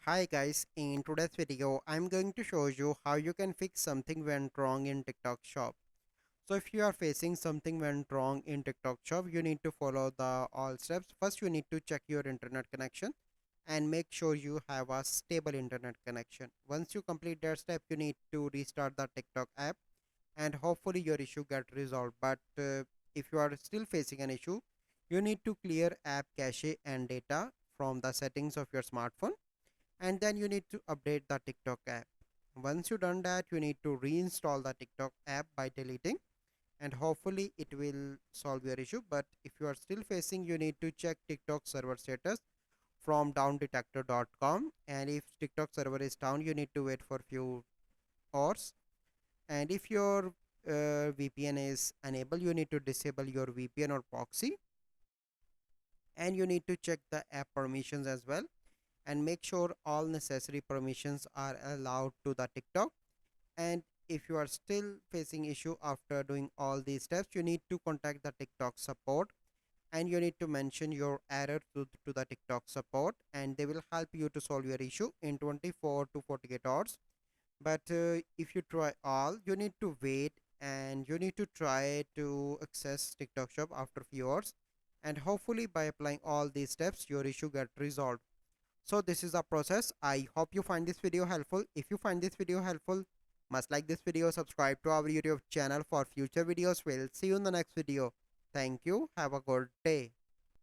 Hi guys, in today's video I'm going to show you how you can fix something went wrong in TikTok shop. So if you are facing something went wrong in TikTok shop, you need to follow the all steps. First you need to check your internet connection and make sure you have a stable internet connection. Once you complete that step, you need to restart the TikTok app and hopefully your issue get resolved. But if you are still facing an issue, you need to clear app cache and data from the settings of your smartphone, and then you need to update the TikTok app. Once you done that, you need to reinstall the TikTok app by deleting, and hopefully it will solve your issue. But if you are still facing, you need to check TikTok server status from downdetector.com, and if TikTok server is down, you need to wait for few hours. And if your VPN is enabled, you need to disable your VPN or proxy, and you need to check the app permissions as well and make sure all necessary permissions are allowed to the TikTok. And if you are still facing issue after doing all these steps, you need to contact the TikTok support, and you need to mention your error to the TikTok support, and they will help you to solve your issue in 24 to 48 hours. But if you try all, you need to wait, and you need to try to access TikTok shop after few hours, and hopefully by applying all these steps your issue get resolved. So this is the process. I hope you find this video helpful. If you find this video helpful, must like this video, subscribe to our YouTube channel for future videos. We'll see you in the next video. Thank you. Have a good day.